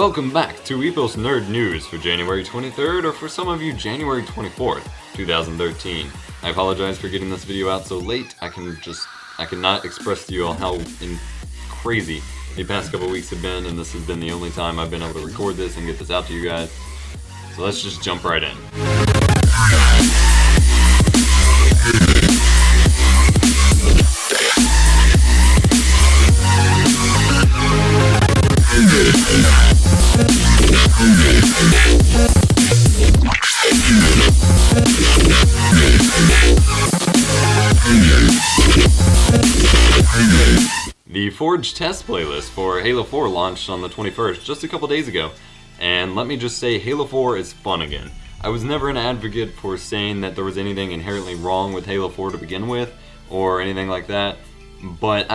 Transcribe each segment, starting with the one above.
Welcome back to Epos Nerd News for January 23rd, or for some of you, January 24th, 2013. I apologize for getting this video out so late. I cannot express to you all how crazy the past couple weeks have been, and this has been the only time I've been able to record this and get this out to you guys. So let's just jump right in. The Forge test playlist for Halo 4 launched on the 21st, just a couple days ago, and let me just say, Halo 4 is fun again. I was never an advocate for saying that there was anything inherently wrong with Halo 4 to begin with, or anything like that, but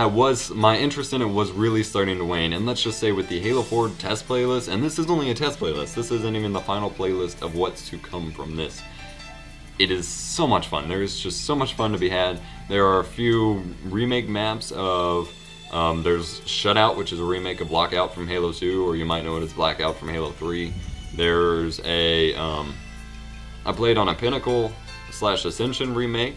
my interest in it was really starting to wane, and let's just say with the Halo 4 test playlist, and this is only a test playlist, this isn't even the final playlist of what's to come from this. It is so much fun. There is just so much fun to be had. There are a few remake maps of, there's Shutout, which is a remake of Blackout from Halo 2, or you might know it as Blackout from Halo 3. There's I played on a Pinnacle/Ascension remake,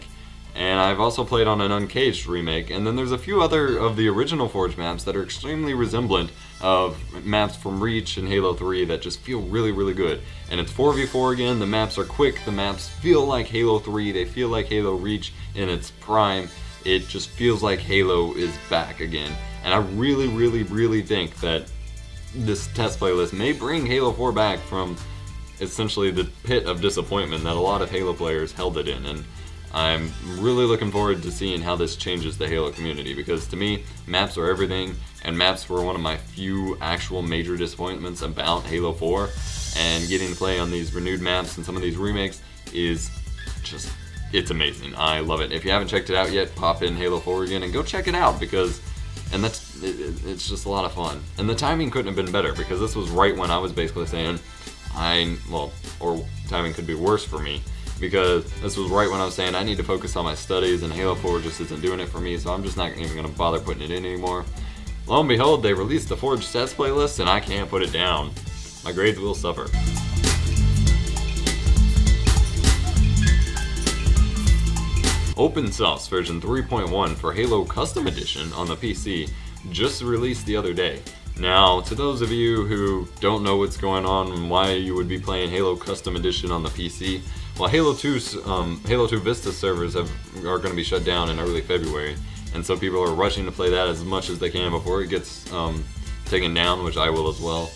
and I've also played on an Uncaged remake, and then there's a few other of the original Forge maps that are extremely resemblant of maps from Reach and Halo 3 that just feel really, really good. And it's 4v4 again, the maps are quick, the maps feel like Halo 3, they feel like Halo Reach in its prime. It just feels like Halo is back again. And I really, really, really think that this test playlist may bring Halo 4 back from essentially the pit of disappointment that a lot of Halo players held it in. And I'm really looking forward to seeing how this changes the Halo community, because to me, maps are everything, and maps were one of my few actual major disappointments about Halo 4, and getting to play on these renewed maps and some of these remakes is just, it's amazing. I love it. If you haven't checked it out yet, pop in Halo 4 again and go check it out, because, and it's just a lot of fun. And the timing couldn't have been better, because this was right when I was basically saying, or timing could be worse for me, because this was right when I was saying I need to focus on my studies, and Halo 4 just isn't doing it for me, so I'm just not even going to bother putting it in anymore. Lo and behold, they released the Forge stats playlist, and I can't put it down. My grades will suffer. Open Source version 3.1 for Halo Custom Edition on the PC just released the other day. Now, to those of you who don't know what's going on and why you would be playing Halo Custom Edition on the PC, well, Halo 2 Vista servers are going to be shut down in early February, and so people are rushing to play that as much as they can before it gets taken down, which I will as well.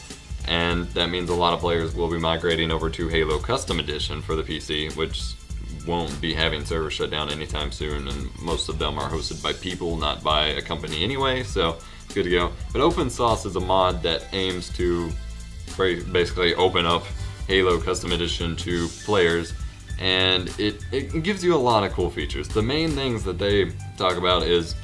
And that means a lot of players will be migrating over to Halo Custom Edition for the PC, which won't be having servers shut down anytime soon, and most of them are hosted by people, not by a company anyway, so it's good to go. But Open Source is a mod that aims to basically open up Halo Custom Edition to players, and it gives you a lot of cool features. The main things that they talk about is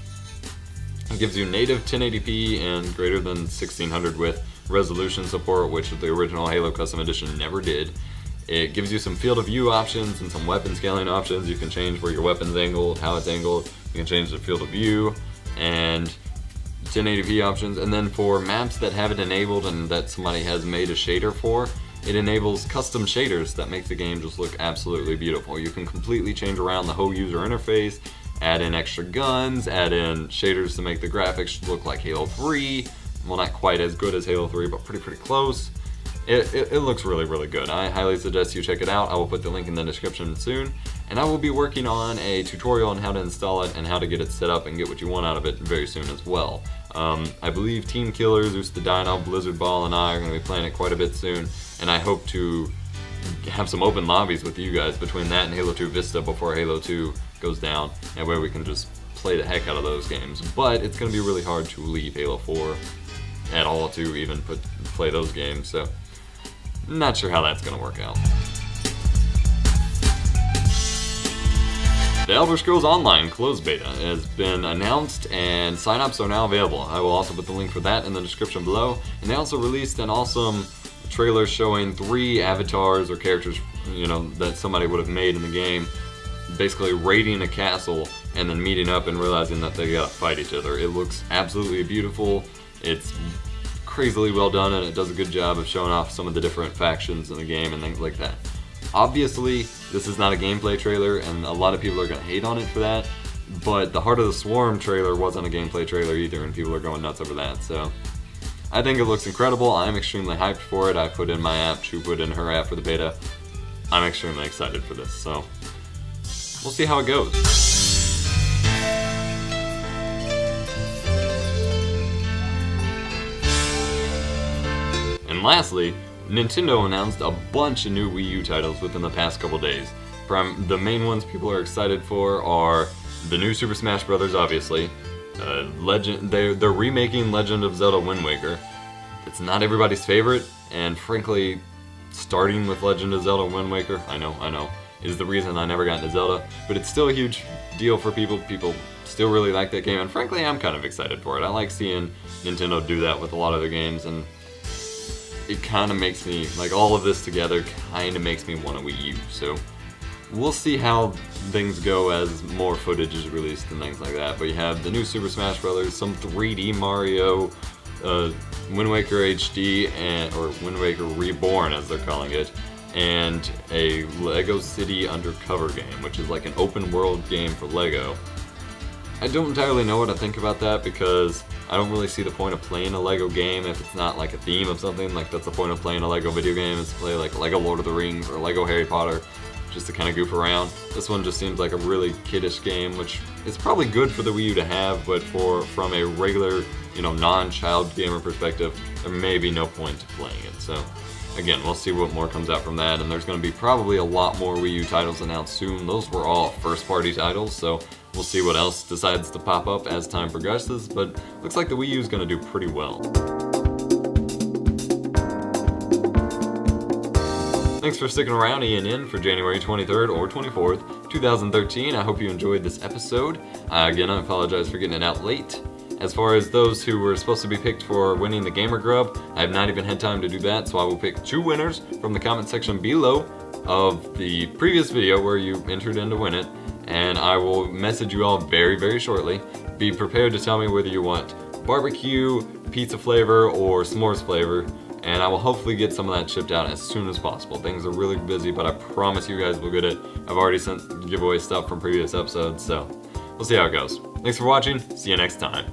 it gives you native 1080p and greater than 1600 with resolution support, which the original Halo Custom Edition never did. It gives you some field of view options and some weapon scaling options. You can change where your weapon's angled, how it's angled. You can change the field of view and 1080p options. And then for maps that have it enabled and that somebody has made a shader for, it enables custom shaders that make the game just look absolutely beautiful. You can completely change around the whole user interface, add in extra guns, add in shaders to make the graphics look like Halo 3. Well, not quite as good as Halo 3, but pretty close. It looks really, really good. I highly suggest you check it out. I will put the link in the description soon. And I will be working on a tutorial on how to install it and how to get it set up and get what you want out of it very soon as well. I believe Team Killer, Zeus the Dino, Blizzard Ball, and I are going to be playing it quite a bit soon. And I hope to have some open lobbies with you guys between that and Halo 2 Vista before Halo 2 goes down. That way we can just play the heck out of those games. But it's going to be really hard to leave Halo 4 at all to even play those games. So not sure how that's going to work out. The Elder Scrolls Online closed beta has been announced, and signups are now available. I will also put the link for that in the description below. And they also released an awesome trailer showing 3 avatars or characters, that somebody would have made in the game, basically raiding a castle and then meeting up and realizing that they gotta fight each other. It looks absolutely beautiful. It's crazily well done, and it does a good job of showing off some of the different factions in the game and things like that. Obviously, this is not a gameplay trailer, and a lot of people are going to hate on it for that, but the Heart of the Swarm trailer wasn't a gameplay trailer either, and people are going nuts over that, so I think it looks incredible. I'm extremely hyped for it. I put in my app, Shu put in her app for the beta. I'm extremely excited for this, so we'll see how it goes. And lastly, Nintendo announced a bunch of new Wii U titles within the past couple days. From the main ones people are excited for are the new Super Smash Bros. Obviously, they're remaking Legend of Zelda Wind Waker. It's not everybody's favorite, and frankly, starting with Legend of Zelda Wind Waker, I know, is the reason I never got into Zelda, but it's still a huge deal for people. People still really like that game, and frankly, I'm kind of excited for it. I like seeing Nintendo do that with a lot of their games, and it kind of makes me, like, all of this together kind of makes me want a Wii U, so we'll see how things go as more footage is released and things like that. But you have the new Super Smash Bros., some 3D Mario, Wind Waker HD, or Wind Waker Reborn as they're calling it, and a Lego City Undercover game, which is like an open world game for Lego. I don't entirely know what to think about that, because I don't really see the point of playing a Lego game if it's not like a theme of something. Like, that's the point of playing a Lego video game, is to play like Lego Lord of the Rings or Lego Harry Potter, just to kind of goof around. This one just seems like a really kiddish game, which is probably good for the Wii U to have, but from a regular, non-child gamer perspective, there may be no point to playing it. So again, we'll see what more comes out from that, and there's going to be probably a lot more Wii U titles announced soon. Those were all first-party titles, so we'll see what else decides to pop up as time progresses, but looks like the Wii U is going to do pretty well. Thanks for sticking around in for January 23rd or 24th, 2013. I hope you enjoyed this episode. Again, I apologize for getting it out late. As far as those who were supposed to be picked for winning the Gamer Grub, I have not even had time to do that, so I will pick 2 winners from the comment section below of the previous video where you entered in to win it, and I will message you all very, very shortly. Be prepared to tell me whether you want barbecue, pizza flavor, or s'mores flavor, and I will hopefully get some of that shipped out as soon as possible. Things are really busy, but I promise you guys will get it. I've already sent giveaway stuff from previous episodes, so we'll see how it goes. Thanks for watching. See you next time.